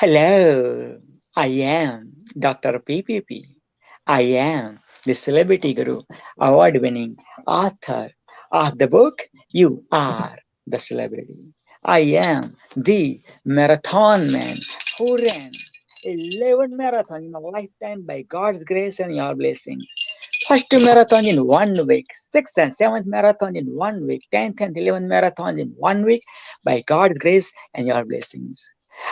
Hello, I am Dr. PPP. I am the Celebrity Guru, award winning author of the book You Are the Celebrity. I am the marathon man who ran 11 marathons in a lifetime by God's grace and your blessings. First marathon in 1 week, sixth and seventh marathon in 1 week, 10th and 11th marathons in 1 week by God's grace and your blessings.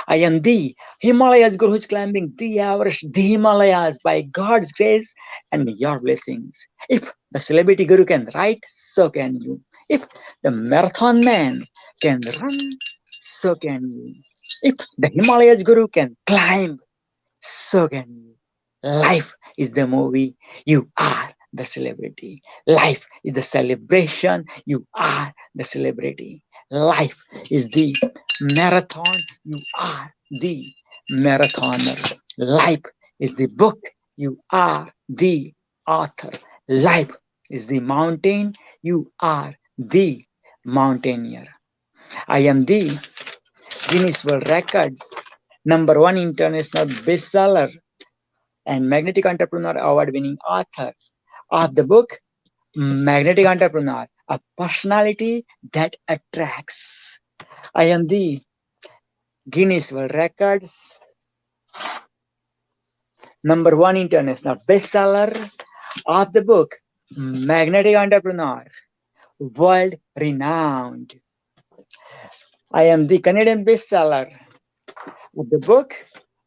I am the Himalayas Guru who is climbing the Everest, the Himalayas by God's grace and your blessings. If the celebrity Guru can write, so can you. If the marathon man can run, so can you. If the Himalayas Guru can climb, so can you. Life is the movie. You are the celebrity. Life is the celebration. You are the celebrity. Life is the marathon. You are the marathoner. Life is the book. You are the author. Life is the mountain. You are the mountaineer. I am the Guinness World Records #1 international bestseller and Magnetic Entrepreneur Award winning author of the book Magnetic Entrepreneur, a personality that attracts. I am the Guinness World Records #1 international bestseller of the book Magnetic Entrepreneur, world renowned. I am the Canadian bestseller of the book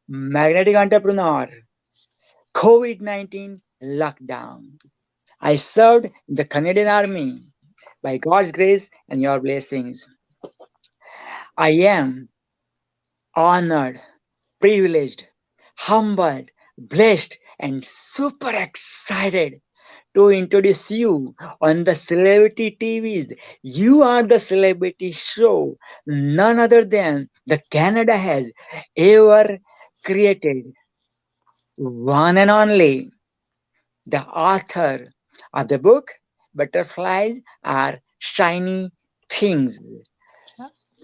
Magnetic Entrepreneur, COVID-19 Lockdown. I served in the Canadian Army by God's grace and your blessings. I am honored, privileged, humbled, blessed, and super excited to introduce you on the Celebrity TV's You Are the Celebrity show, none other than the Canada has ever created, one and only, the author of the book Butterflies Are Shiny Things,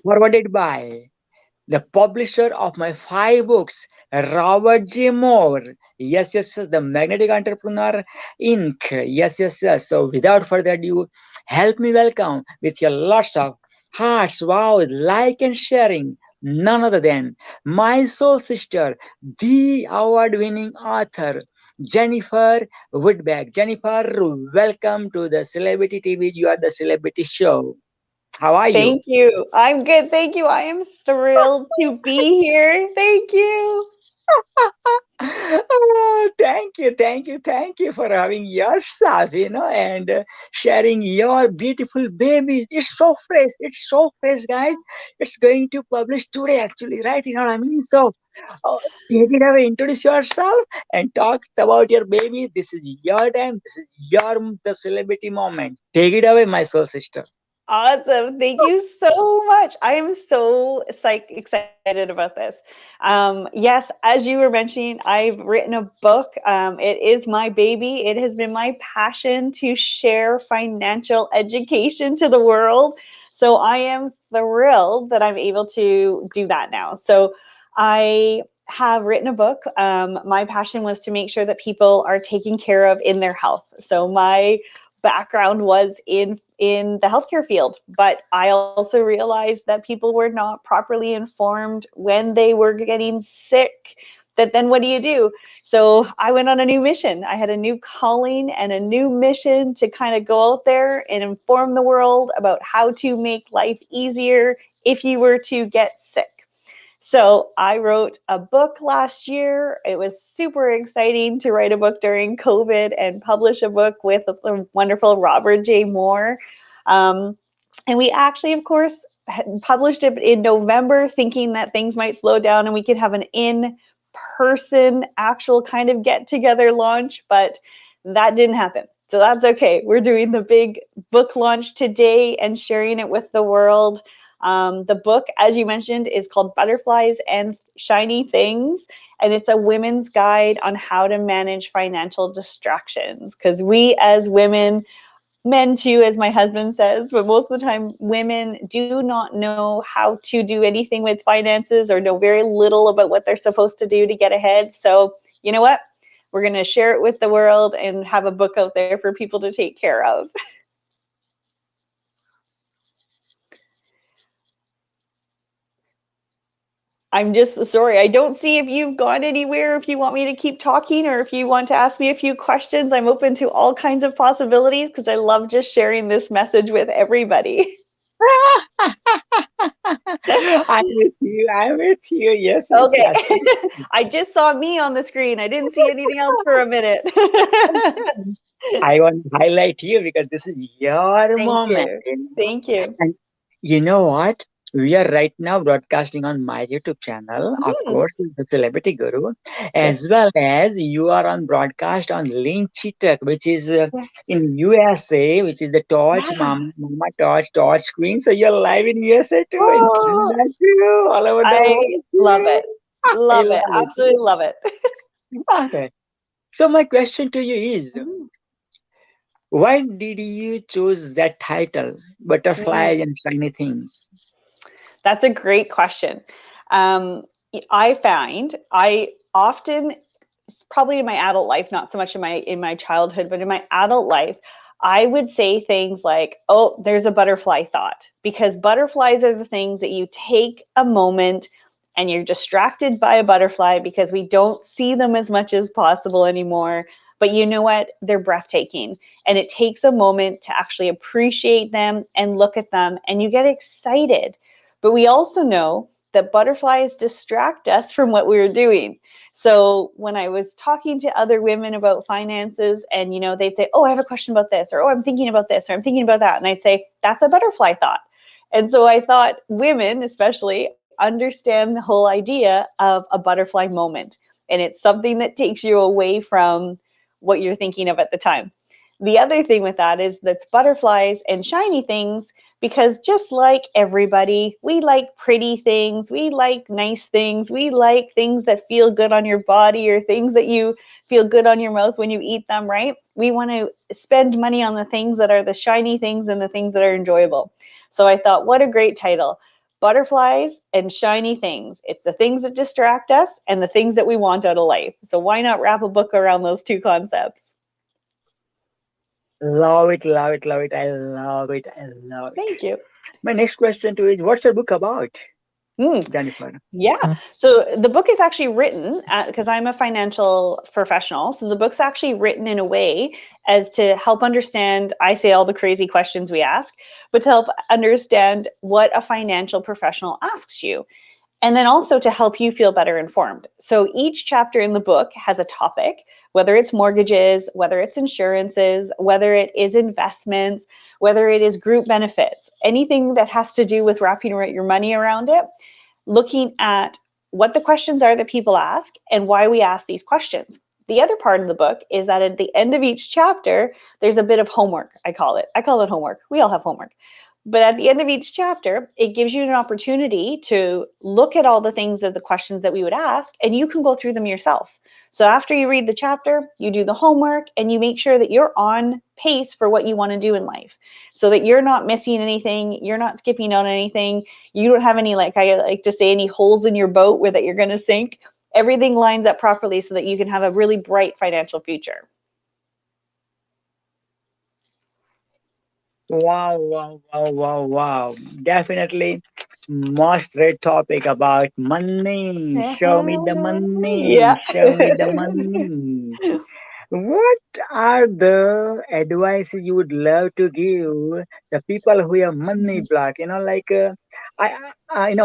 forwarded by the publisher of my 5 books, Robert J. Moore. Yes, the Magnetic Entrepreneur Inc. Yes. So without further ado, help me welcome with your lots of hearts, wow, like and sharing. None other than my soul sister, the award-winning author, Jennifer Woodbeck. Jennifer, welcome to the Celebrity TV. You are the Celebrity Show. How are you? Thank you. I'm good. Thank you. I am thrilled to be here. Thank you. Oh, thank you for having yourself, and sharing your beautiful babies. It's so fresh, guys. It's going to publish today, actually, right? You know what I mean? So, uh, take it away, introduce yourself, and talk about your baby. This is your time. This is the celebrity moment. Take it away, my soul sister. Awesome. Thank you so much. I am so excited about this. Yes, as you were mentioning, I've written a book. It is my baby. It has been my passion to share financial education to the world. So I am thrilled that I'm able to do that now. So I have written a book. My passion was to make sure that people are taken care of in their health. So my background was in the healthcare field, but I also realized that people were not properly informed when they were getting sick. That then what do you do? So I went on a new mission. I had a new calling and a new mission to kind of go out there and inform the world about how to make life easier if you were to get sick. So I wrote a book last year. It was super exciting to write a book during COVID and publish a book with the wonderful Robert J. Moore. Um, and we actually, of course, published it in November, thinking that things might slow down and we could have an in-person actual kind of get-together launch, but that didn't happen. So that's okay. We're doing the big book launch today and sharing it with the world. The book, as you mentioned, is called Butterflies and Shiny Things, and it's a women's guide on how to manage financial distractions. Because we as women, men too, as my husband says, but most of the time women do not know how to do anything with finances or know very little about what they're supposed to do to get ahead. So, you know what? We're going to share it with the world and have a book out there for people to take care of. I'm just sorry. I don't see if you've gone anywhere, if you want me to keep talking or if you want to ask me a few questions. I'm open to all kinds of possibilities because I love just sharing this message with everybody. I'm with you. I'm with you. Yes, yes, Okay. yes. I just saw me on the screen. I didn't see anything else for a minute. I want to highlight you because this is your Thank moment. you. Thank you. And you know what? We are right now broadcasting on my YouTube channel, of Mm, course, the Celebrity Guru, yes. as well as you are on broadcast on Link Chitak, which is Yes. in USA, which is the Torch Yeah. Mama Torch, Torch Queen. So you're live in USA too, in Oh, Canada too, all over the I world love too. it. I Love love it. it. Absolutely love it. Okay. So my question to you is, Mhm. why did you choose that title, Mm. Butterflies and Shiny Things? That's a great question. Um, I find I often, probably in my adult life, not so much in my childhood, but in my adult life, I would say things like, "Oh, there's a butterfly thought," because butterflies are the things that you take a moment and you're distracted by a butterfly because we don't see them as much as possible anymore. But you know what? They're breathtaking. And it takes a moment to actually appreciate them and look at them, and you get excited. But we also know that butterflies distract us from what we were doing. So when I was talking to other women about finances, and they'd say, "Oh, I have a question about this," or "Oh, I'm thinking about this," or "I'm thinking about that," and I'd say, "That's a butterfly thought." And so I thought women, especially, understand the whole idea of a butterfly moment, and it's something that takes you away from what you're thinking of at the time. The other thing with that is that's butterflies and shiny things, because just like everybody, we like pretty things, we like nice things, we like things that feel good on your body or things that you feel good on your mouth when you eat them, right? We want to spend money on the things that are the shiny things and the things that are enjoyable. So I thought, what a great title. Butterflies and shiny things. It's the things that distract us and the things that we want out of life. So why not wrap a book around those two concepts? Love it, love it, love it. I love it. I love it. Thank you. My next question to you is, what's your book about, Mm. Jennifer? Yeah. So the book is actually written because I'm a financial professional. So the book's actually written in a way as to help understand, I say all the crazy questions we ask, but to help understand what a financial professional asks you. And then also to help you feel better informed. So each chapter in the book has a topic, whether it's mortgages, whether it's insurances, whether it is investments, whether it is group benefits, anything that has to do with wrapping your money around it, looking at what the questions are that people ask and why we ask these questions. The other part of the book is that at the end of each chapter, there's a bit of homework, I call it. I call it homework. We all have homework. But at the end of each chapter, it gives you an opportunity to look at all the things that the questions that we would ask, and you can go through them yourself. So after you read the chapter, you do the homework and you make sure that you're on pace for what you want to do in life so that you're not missing anything, you're not skipping on anything, you don't have any, like I like to say, any holes in your boat where that you're going to sink. Everything lines up properly so that you can have a really bright financial future. Wow, wow, wow, wow, wow. Definitely most great topic about money. Show me the Yeah. money. Show me the money. What are the advices you would love to give the people who have money block? Like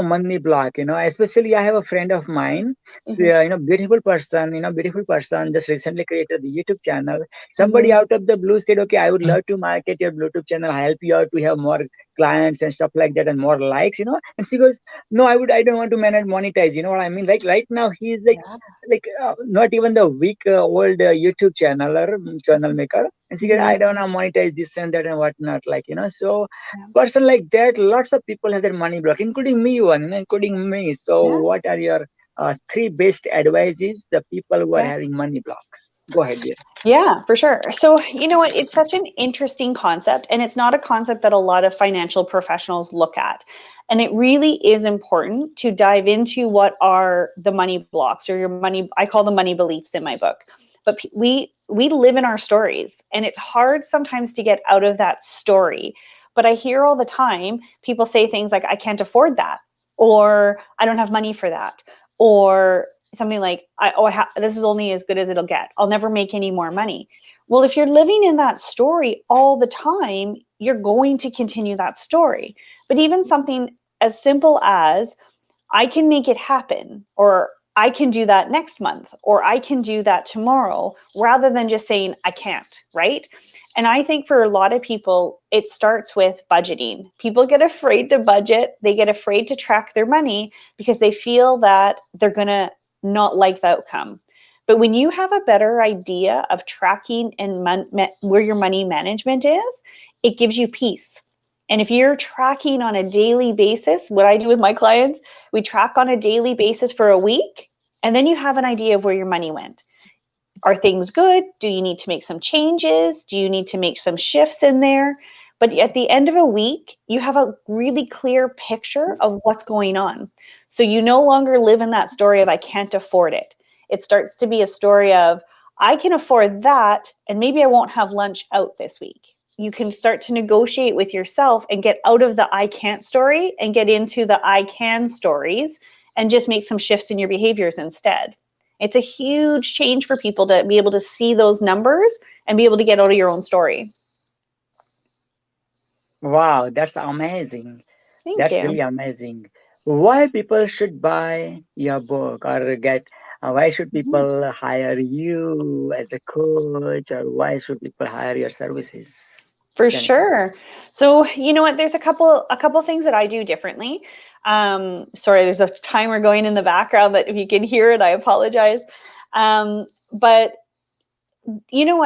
money block. Especially I have a friend of mine, Mhm. beautiful person, just recently created the YouTube channel. Somebody Mhm. out of the blue said, "Okay, I would love to market your YouTube channel, help you out to have more clients and stuff like that, and more likes." And she goes, "No, I don't want to manage monetize." You know what I mean? Like right now, he's Yeah. not even the week old YouTube channel maker, and she said, Mhm. "I don't know monetize this and that and whatnot." So Yeah. person like that, lots of people have their money block, including me, including me. So Yeah. what are your three best advices the people who are Yeah. having money blocks? Go ahead, dear. Yeah, for sure. So, you know what? It's such an interesting concept, and it's not a concept that a lot of financial professionals look at. And it really is important to dive into what are the money blocks or your money, I call them money beliefs in my book. But we live in our stories, and it's hard sometimes to get out of that story. But I hear all the time people say things like, I can't afford that, or I don't have money for that, or something like, this is only as good as it'll get. I'll never make any more money. Well, if you're living in that story all the time, you're going to continue that story. But even something as simple as, I can make it happen, or I can do that next month, or I can do that tomorrow, rather than just saying, I can't, right? And I think for a lot of people, it starts with budgeting. People get afraid to budget, they get afraid to track their money because they feel that they're going to not like the outcome. But when you have a better idea of tracking and where your money management is, it gives you peace. And if you're tracking on a daily basis, what I do with my clients, we track on a daily basis for a week, and then you have an idea of where your money went. Are things good? Do you need to make some changes? Do you need to make some shifts in there? But at the end of a week, you have a really clear picture of what's going on. So you no longer live in that story of, I can't afford it. It starts to be a story of, I can afford that, and maybe I won't have lunch out this week. You can start to negotiate with yourself and get out of the I can't story and get into the I can stories, and just make some shifts in your behaviors instead. It's a huge change for people to be able to see those numbers and be able to get out of your own story. Wow, that's amazing. Thank That's you. really amazing. Why people should buy your book or get, why should Mhm. people hire you as a coach or why should people hire your services, For Jennifer? sure. So you know what? There's a couple things that I do differently. Sorry, there's a timer going in the background that if you can hear it, I apologize. But you know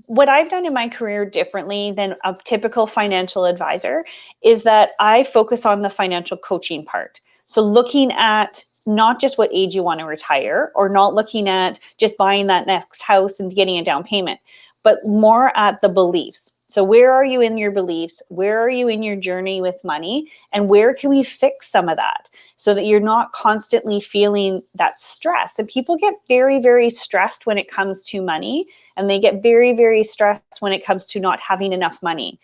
what I've done in my career differently than a typical financial advisor is that I focus on the financial coaching part. So looking at not just what age you want to retire, or not looking at just buying that next house and getting a down payment, but more at the beliefs. So where are you in your beliefs? Where are you in your journey with money? And where can we fix some of that so that you're not constantly feeling that stress? And people get very, very stressed when it comes to money, and they get very, very stressed when it comes to not having enough money.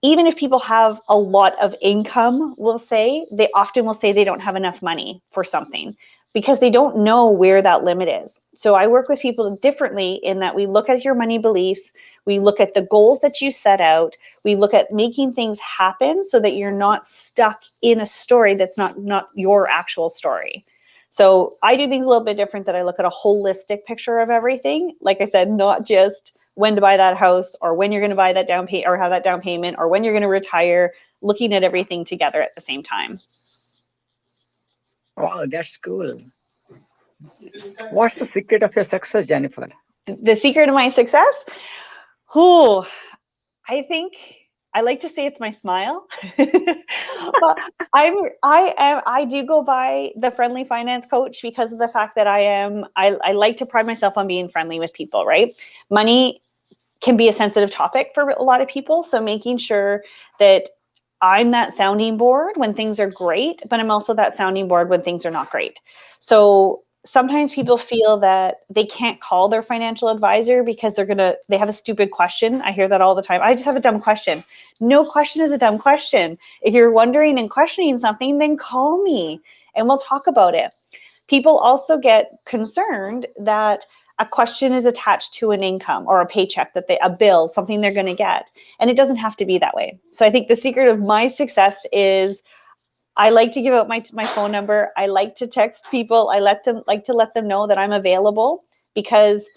Even if people have a lot of income, will say, they often will say they don't have enough money for something because they don't know where that limit is. So I work with people differently in that we look at your money beliefs, we look at the goals that you set out, we look at making things happen so that you're not stuck in a story that's not your actual story. So I do things a little bit different, that I look at a holistic picture of everything. Like I said, not just when to buy that house, or when you're going to buy that down payment or have that down payment, or when you're going to retire, looking at everything together at the same time. Wow, that's cool. What's the secret of your success, Jennifer? The secret of my success? Who I think I like to say it's my smile. But I do go by the friendly finance coach because of the fact that I like to pride myself on being friendly with people, right? Money can be a sensitive topic for a lot of people. So making sure that I'm that sounding board when things are great, but I'm also that sounding board when things are not great. So sometimes people feel that they can't call their financial advisor because they have a stupid question. I hear that all the time. I just have a dumb question. No question is a dumb question. If you're wondering and questioning something, then call me and we'll talk about it. People also get concerned that a question is attached to an income or a paycheck, a bill, something they're going to get. And it doesn't have to be that way. So I think the secret of my success is I like to give out my phone number. I like to text people. I like to let them know that I'm available, because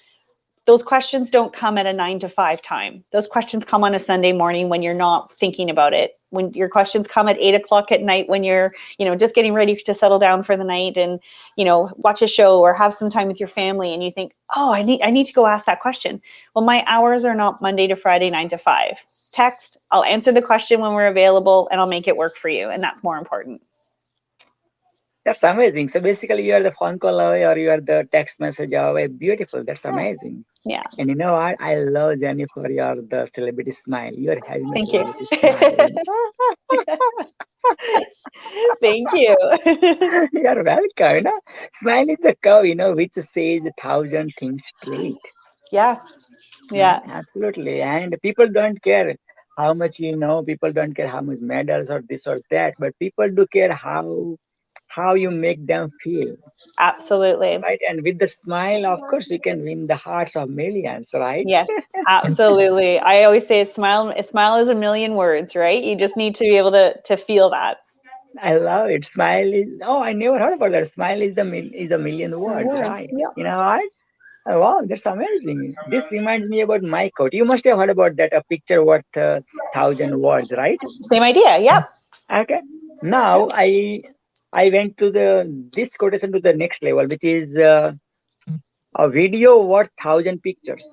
those questions don't come at a 9 to 5 time. Those questions come on a Sunday morning when you're not thinking about it. When your questions come at 8 o'clock at night, when you're, just getting ready to settle down for the night and, watch a show or have some time with your family, and you think, oh, I need to go ask that question. Well, my hours are not Monday to Friday, 9 to 5. Text, I'll answer the question when we're available, and I'll make it work for you. And that's more important. That's amazing. So basically, you are the phone call away or you are the text message away. Beautiful. That's Yeah. amazing. Yeah. And you know what? I love Jennifer. You are the celebrity smile. You are having a Thank you. celebrity smile. Thank you. You are welcome. Smile is the curve, which says a thousand things straight. Yeah. Yeah. Absolutely. And people don't care how much you know. People don't care how much medals or this or that. But people do care how you make them feel. Absolutely. Right? And with the smile, of course, you can win the hearts of millions, right? Yes, absolutely. I always say a smile is a million words, right? You just need to be able to feel that. I love it. Smile is, oh, I never heard about that. Smile is is a million words, Words. right? Yeah. You know what? Oh, wow, that's amazing. This reminds me about my quote. You must have heard about that, a picture worth a thousand words, right? Same idea. Yep. Okay. Now I went to the this quotation to the next level, which is a video worth thousand pictures.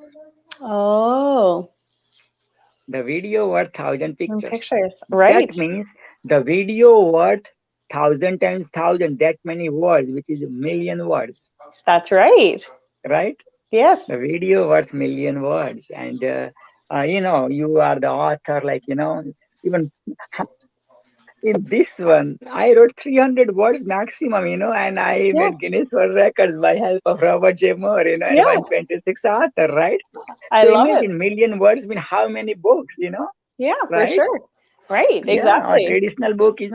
Oh, The video worth thousand and pictures. pictures. That Right. means the video worth thousand times thousand, that many words, which is a million words, That's right. right? Yes. The video worth million words. And, you are the author, like, even in this one, I wrote 300 words maximum, and I Yeah. made Guinness World Records by help of Robert J. Moore, and Yeah. 126 author, right? I So love it. imagine million words mean how many books, Yeah, for right? sure. Right. Yeah, a Exactly. traditional book, is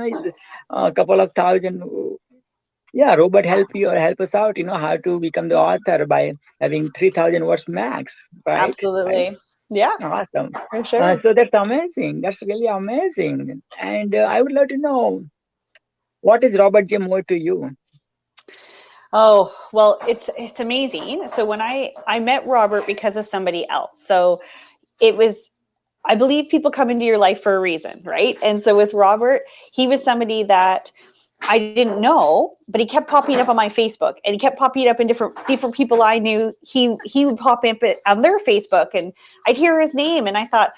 a couple of thousand. Yeah, Robert help you or help us out, how to become the author by having 3,000 words max, right? Right? Absolutely. Yeah, Awesome. for sure. So that's amazing. That's really amazing. And I would love to know, what is Robert J. Moore to you? Oh, well, it's amazing. So when I met Robert because of somebody else. So it was, I believe people come into your life for a reason, right? And so with Robert, he was somebody that I didn't know, but he kept popping up on my Facebook, and he kept popping up in different people I knew. He would pop up on their Facebook, and I'd hear his name, and I thought,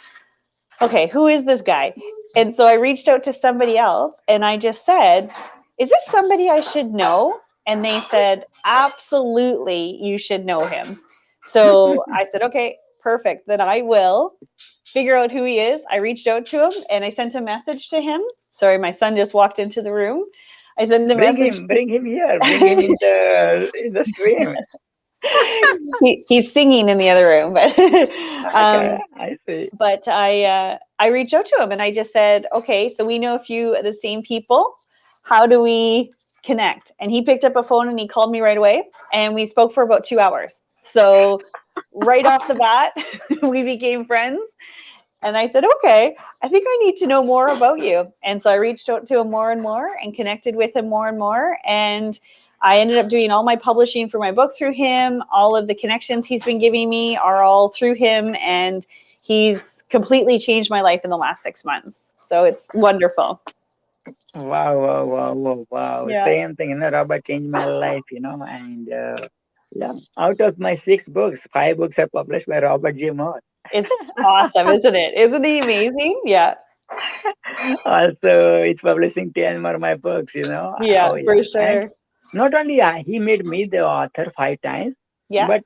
okay, who is this guy? And so I reached out to somebody else, and I just said, is this somebody I should know? And they said, absolutely, you should know him. So I said, okay, perfect. Then I will figure out who he is. I reached out to him and I sent a message to him. Sorry, my son just walked into the room. I sent a message. Bring him here, bring him in the stream. He's singing in the other room, but Okay, um, I see. I reached out to him and I just said, okay, so we know a few of the same people. How do we connect? And he picked up a phone and he called me right away, and we spoke for about 2 hours. So right off the bat, we became friends. And I said, okay, I think I need to know more about you. And so I reached out to him more and more and connected with him more and more. And I ended up doing all my publishing for my book through him. All of the connections he's been giving me are all through him. And he's completely changed my life in the last 6 months. So it's wonderful. Wow, wow, wow, wow, wow. Yeah. Same thing, Robert changed my life, and yeah, out of my six books, five books are published by Robert J. Moore. It's awesome, isn't it? Isn't he amazing? Yeah. Also, it's publishing 10 more my books, Yeah, Oh, yeah. for And sure. not only he made me the author five times, Yeah. but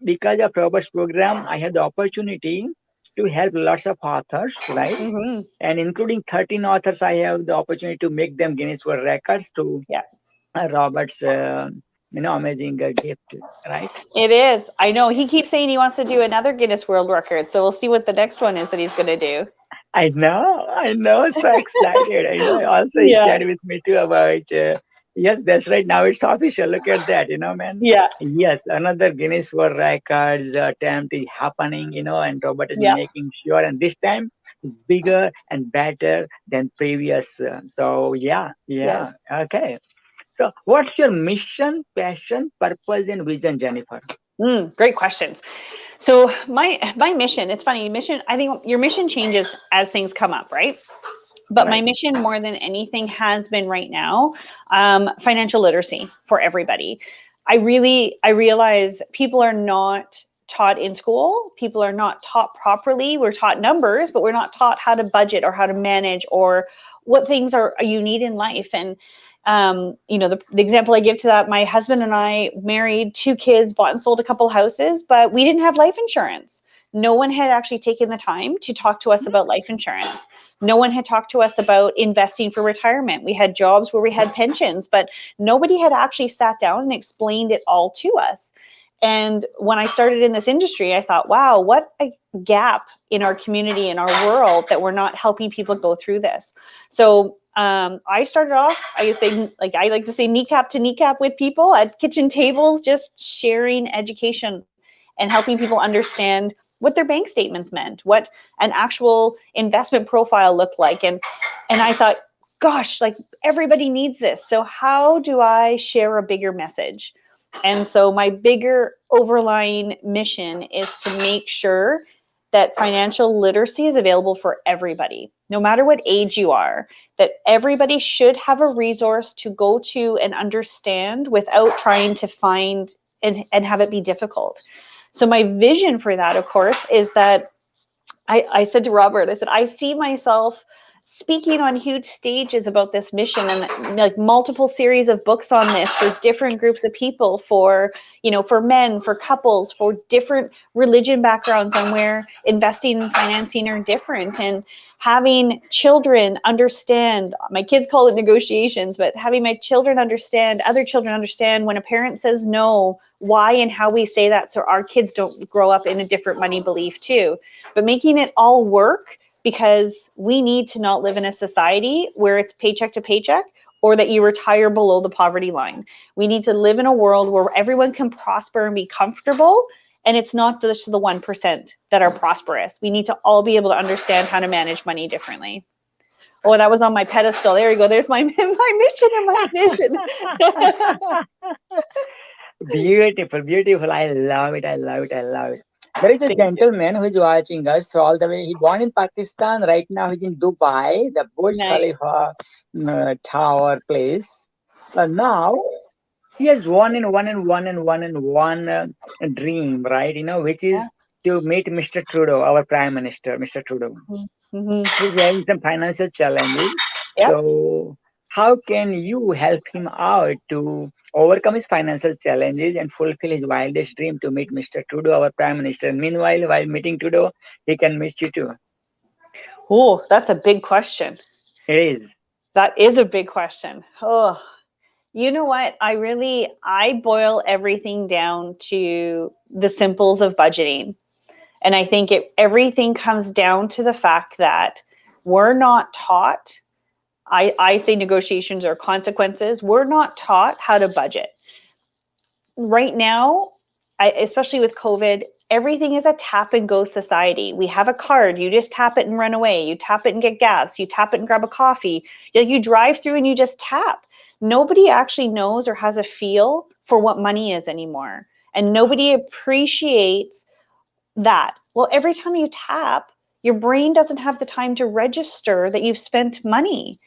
because of Robert's program, I had the opportunity to help lots of authors, right? Hmm. And including 13 authors, I have the opportunity to make them Guinness World Records to Yeah. Robert's, amazing gift, right? It is. I know. He keeps saying he wants to do another Guinness World Record. So we'll see what the next one is that he's going to do. I know, so excited. Also he Yeah. shared with me too about, yes, that's right. Now it's official. Look at that, man. Yeah. Yes, another Guinness World Records attempt is happening, and Robert is Yeah. making sure, and this time it's bigger and better than previous. So yeah, Yes. yeah, okay. So what's your mission, passion, purpose, and vision, Jennifer? Great questions. So my mission, it's funny, mission, I think your mission changes as things come up, right? But my Right. mission more than anything has been right now, financial literacy for everybody. I realize people are not taught in school. People are not taught properly. We're taught numbers, but we're not taught how to budget or how to manage or what things are you need in life. And The example I give to that, my husband and I married, 2 kids, bought and sold a couple houses, but we didn't have life insurance. No one had actually taken the time to talk to us about life insurance. No one had talked to us about investing for retirement. We had jobs where we had pensions, but nobody had actually sat down and explained it all to us. And when I started in this industry, I thought, wow, what a gap in our community, in our world, that we're not helping people go through this. So I started off, I like to say kneecap to kneecap with people at kitchen tables, just sharing education and helping people understand what their bank statements meant, what an actual investment profile looked like. And I thought, gosh, like everybody needs this. So how do I share a bigger message? And so my bigger overlying mission is to make sure that financial literacy is available for everybody, no matter what age you are, that everybody should have a resource to go to and understand without trying to find and have it be difficult. So my vision for that, of course, is that I said to Robert, I said, I see myself speaking on huge stages about this mission, and like multiple series of books on this for different groups of people, for men, for couples, for different religion backgrounds, on where investing and financing are different, and having children understand, my kids call it negotiations, but having my children understand, other children understand when a parent says no, why and how we say that, so our kids don't grow up in a different money belief too. But making it all work, because we need to not live in a society where it's paycheck to paycheck, or that you retire below the poverty line. We need to live in a world where everyone can prosper and be comfortable, and it's not just the 1% that are prosperous. We need to all be able to understand how to manage money differently. Oh, that was on my pedestal. There you go. There's my mission and my vision. Beautiful, beautiful. I love it. I love it. I love it. There is a Thank you. gentleman who is watching us all the way. He born in Pakistan. Right now he's in Dubai, the Burj Nice. Khalifa tower place. Now he has one dream, right? Which Yeah. is to meet Mr. Trudeau, our Prime Minister, Mr. Trudeau. Mm-hmm. He's having some financial challenges. Yep. So, how can you help him out to overcome his financial challenges and fulfill his wildest dream to meet Mr. Trudeau, our Prime Minister? And meanwhile, while meeting Trudeau, he can meet you too. Oh, that's a big question. It is. That is a big question. Oh, you know what? I boil everything down to the simples of budgeting. And I think everything comes down to the fact that we're not taught, I say negotiations are consequences. We're not taught how to budget. Right now, especially with COVID, everything is a tap and go society. We have a card, you just tap it and run away. You tap it and get gas. You tap it and grab a coffee. You drive through and you just tap. Nobody actually knows or has a feel for what money is anymore. And nobody appreciates that. Well, every time you tap, your brain doesn't have the time to register that you've spent money.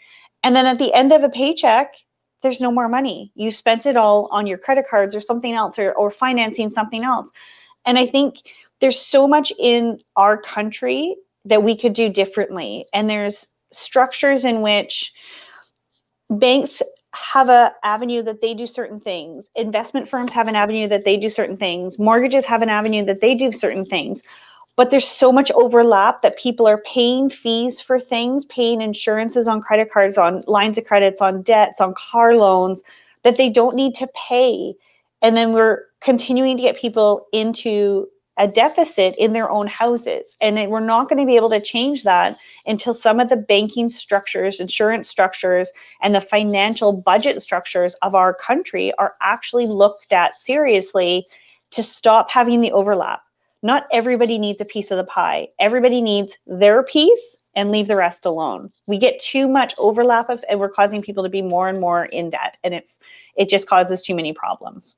And then at the end of a paycheck, there's no more money. You spent it all on your credit cards or something else, or financing something else. And I think there's so much in our country that we could do differently. And there's structures in which banks have an avenue that they do certain things. Investment firms have an avenue that they do certain things. Mortgages have an avenue that they do certain things. But there's so much overlap that people are paying fees for things, paying insurances on credit cards, on lines of credits, on debts, on car loans that they don't need to pay. And then we're continuing to get people into a deficit in their own houses. And we're not going to be able to change that until some of the banking structures, insurance structures, and the financial budget structures of our country are actually looked at seriously to stop having the overlap. Not everybody needs a piece of the pie. Everybody needs their piece and leave the rest alone. We get too much overlap and we're causing people to be more and more in debt, and it just causes too many problems.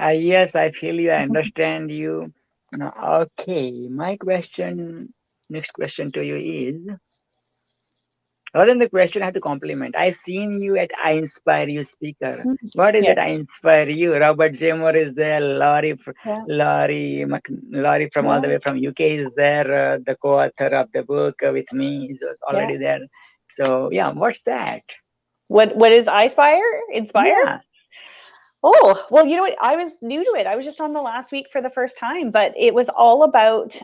Yes, I feel you. I understand you. Okay, next question to you is, other than the question, I have to compliment. I've seen you at I Inspire You speaker. What is Yeah. it? I Inspire You. Robert J. Moore is there. Yeah. Laurie from all the Yeah. way from UK is there. The co-author of the book with me is Yeah. already there. So yeah, what's that? What is iSpire? Inspire? Yeah. Oh, well, you know what? I was new to it. I was just on the last week for the first time, but it was all about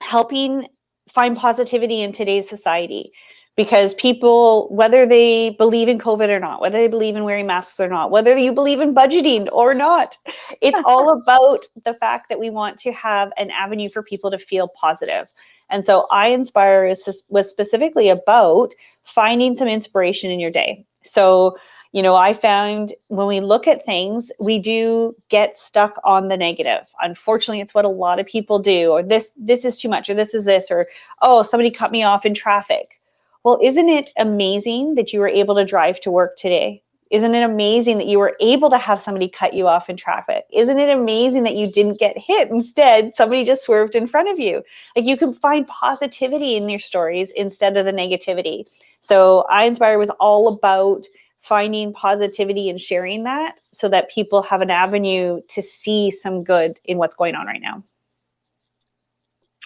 helping find positivity in today's society, because people, whether they believe in COVID or not, whether they believe in wearing masks or not, whether you believe in budgeting or not, it's all about the fact that we want to have an avenue for people to feel positive. And so I Inspire was specifically about finding some inspiration in your day. So, you know, I found when we look at things, we do get stuck on the negative. Unfortunately, it's what a lot of people do, or this is too much, or this is this, or oh, somebody cut me off in traffic. Well, isn't it amazing that you were able to drive to work today? Isn't it amazing that you were able to have somebody cut you off in traffic? Isn't it amazing that you didn't get hit? Instead, somebody just swerved in front of you. Like, you can find positivity in your stories instead of the negativity. So I Inspire was all about finding positivity and sharing that so that people have an avenue to see some good in what's going on right now.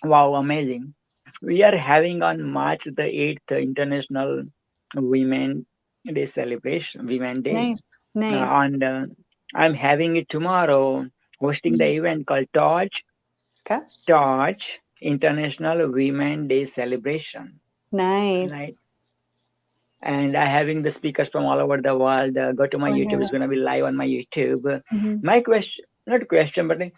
Wow, amazing. We are having on March the 8th International Women Day celebration, Women Day. Nice, nice. And I'm having it tomorrow, hosting the event called Okay. Torch International Women Day celebration. Nice. Right. And I having the speakers from all over the world. Go to my YouTube; it's gonna be live on my YouTube. Mm-hmm. My question, not question, but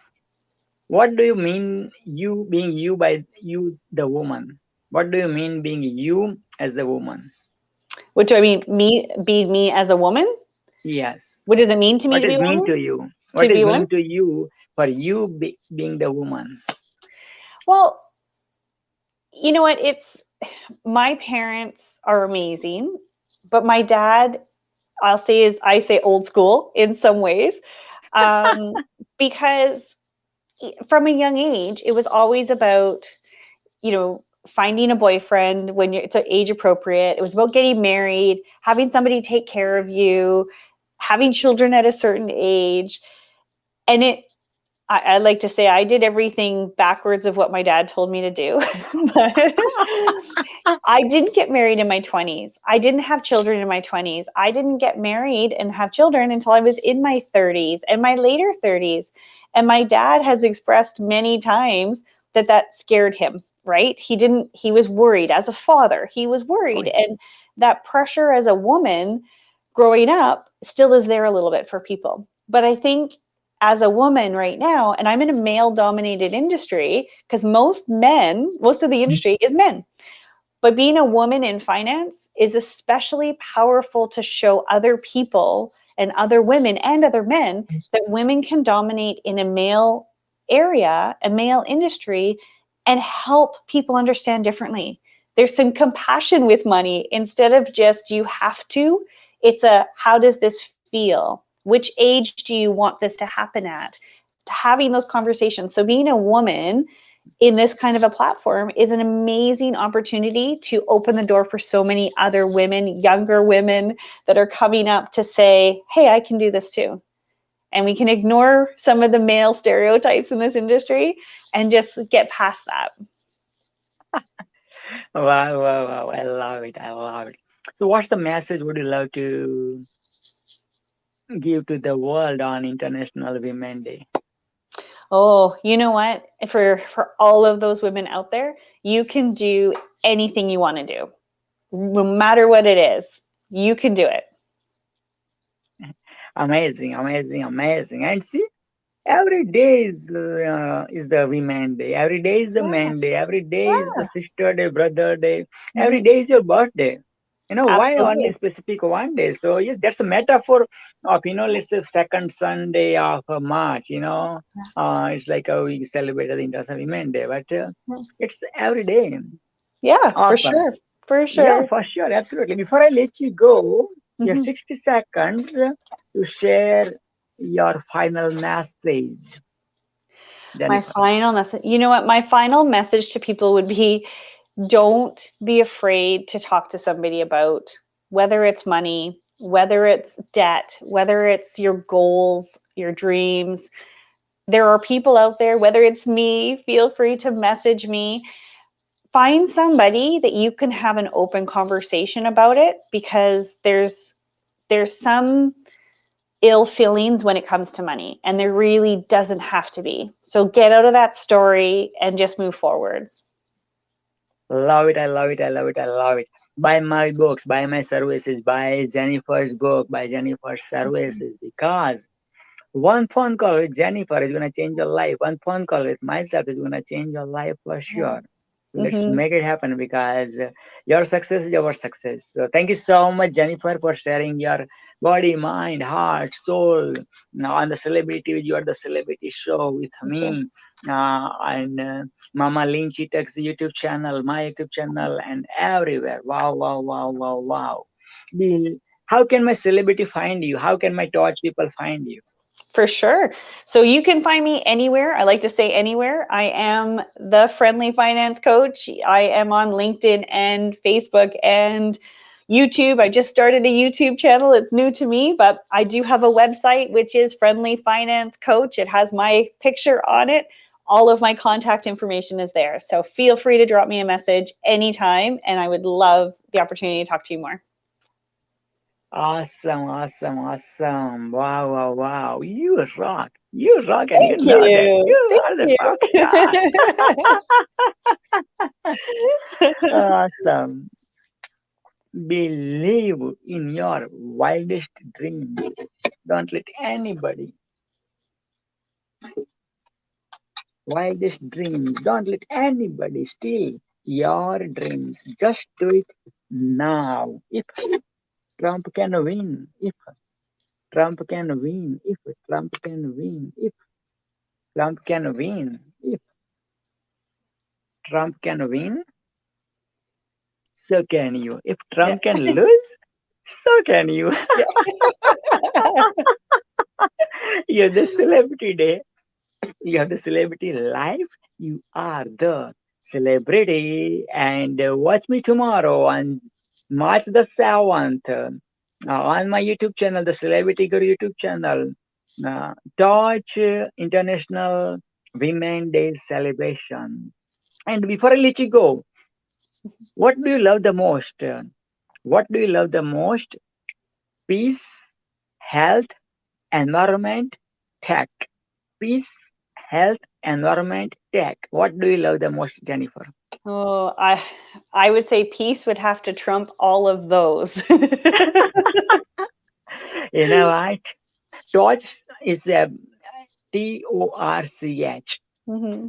what do you mean you being you by you the woman? What do you mean being you as the woman? What do I mean? Me, be me as a woman? Yes. What does it mean to me What to be is a mean woman? to you? To What be is a mean woman? to you for you being the woman? Well, you know what? It's my parents are amazing, but my dad, I'll say, is I say old school in some ways, um, because from a young age, it was always about, you know, finding a boyfriend when you're, it's age appropriate. It was about getting married, having somebody take care of you, having children at a certain age. And I like to say I did everything backwards of what my dad told me to do. But I didn't get married in my 20s. I didn't have children in my 20s. I didn't get married and have children until I was in my 30s and my later 30s. And my dad has expressed many times that that scared him, right? He was worried as a father. He was Oh, worried. And that pressure as a woman growing up still is there a little bit for people. But I think as a woman right now, and I'm in a male dominated industry because most of the industry is men. But being a woman in finance is especially powerful to show other people and other women and other men that women can dominate in a male area, a male industry, and help people understand differently. There's some compassion with money instead of just you have to. It's a how does this feel? Which age do you want this to happen at? Having those conversations. So being a woman in this kind of a platform is an amazing opportunity to open the door for so many other women, younger women that are coming up to say, hey, I can do this too. And we can ignore some of the male stereotypes in this industry and just get past that. wow, wow, wow. I love it. I love it. So, what's the message would you love to give to the world on International Women Day? Oh, you know what? For all of those women out there, you can do anything you want to do, no matter what it is. You can do it. Amazing, amazing, amazing. And see, every day is the Women Day. Every day is the Yeah, Man Day. Every day is the yeah. Sister Day, Brother Day. Every Mhm. day is your birthday. Why only Absolutely. specific one day? So yes, that's a metaphor of let's say second Sunday of March. It's like we celebrate the International Women Day, but it's every day. Yeah, for Awesome. sure. For Yeah, sure. for sure, absolutely. Before I let you go, you have Mhm. 60 seconds to share your final message, My Jennifer. final message, you know what? My final message to people would be don't be afraid to talk to somebody about whether it's money, whether it's debt, whether it's your goals, your dreams. There are people out there, whether it's me, feel free to message me. find somebody that you can have an open conversation about it, because there's some ill feelings when it comes to money, and there really doesn't have to be. So get out of that story and just move forward. Love it. I love it. I love it. I love it. Buy my books, buy my services, buy Jennifer's book, buy Jennifer's services, because one phone call with Jennifer is going to change your life. One phone call with myself is going to change your life for sure. Let's Mm-hmm. make it happen, because your success is our success. So thank you so much, Jennifer, for sharing your body, mind, heart, soul. Now on the Celebrity, you are the Celebrity Show with Thank you. me, and Mama Lynn Cheetah's YouTube channel, my YouTube channel, and everywhere. Wow, wow, wow, wow, wow. Bill, how can my celebrity find you? How can my torch people find you? For sure. So you can find me anywhere. I like to say anywhere. I am the Friendly Finance Coach. I am on LinkedIn and Facebook and YouTube. I just started a YouTube channel. It's new to me, but I do have a website, which is Friendly Finance Coach. It has my picture on it. All of my contact information is there. So feel free to drop me a message anytime, and I would love the opportunity to talk to you more. Awesome, awesome, awesome. Wow, wow, wow. You rock. You rock, and you Thank know that. you. You are the rock star. Thank you. Awesome. Believe in your wildest dreams. Don't let anybody, wildest dreams, don't let anybody steal your dreams. Just do it now. If Trump can win, if Trump can win, if Trump can win, if Trump can win, if Trump can win, so can you. If Yeah. Trump can lose, so can you. Yeah. You have the celebrity day. You have the celebrity life. You are the celebrity. And watch me tomorrow on March the 7th on my YouTube channel, the Celebrity Guru YouTube channel. Touch International Women Day celebration. And before I let you go, what do you love the most? What do you love the most? Peace, health, environment, tech. Peace, health, environment, tech. What do you love the most, Jennifer? Oh, I would say peace would have to trump all of those. You know what? Torch is a TORCH, Hmm.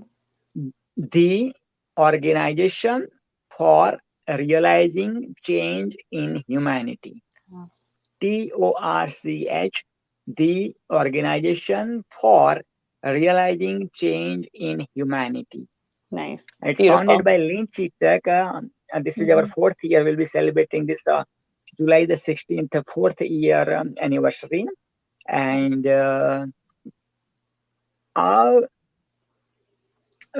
the organization for realizing change in humanity. TORCH, the organization for realizing change in humanity. Nice. It's founded Beautiful. by Lynn Cheetah, and this is our Hmm. fourth year. We'll be celebrating this July the 16th, fourth year anniversary. And all,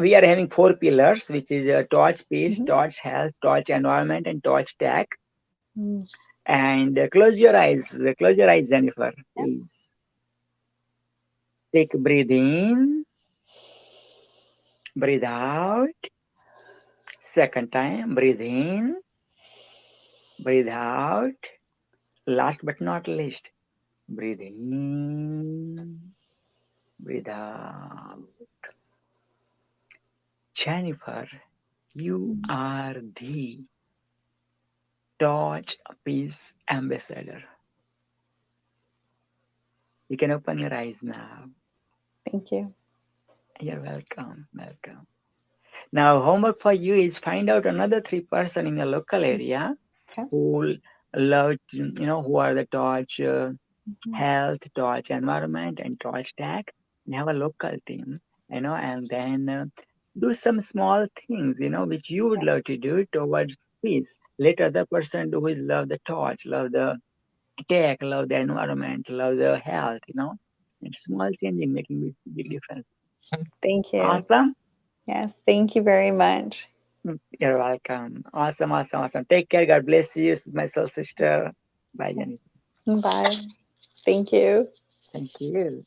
we are having four pillars, which is torch peace, Hmm. torch health, torch environment, and torch tech. Mm. And close your eyes, Jennifer, please. Take a breathe in, breathe out. Second time, breathe in, breathe out. Last but not least, breathe in, breathe out. Jennifer, you Mm. are the Touch Peace Ambassador. You can open your eyes now. Thank you. You're welcome. Welcome. Now, homework for you is find out another three-person in your local area Okay. who love, who are the Touch Mhm. Health, Touch Environment, and Touch Tech, and have a local team, and then do some small things, which you would love to do towards peace. Let other person do is love the torch, love the tech, love the environment, love the health. And small changing making big difference. Thank you. Awesome. Yes. Thank you very much. You're welcome. Awesome, awesome, awesome. Take care. God bless you, my soul sister. Bye, Jenny. Bye. Thank you. Thank you.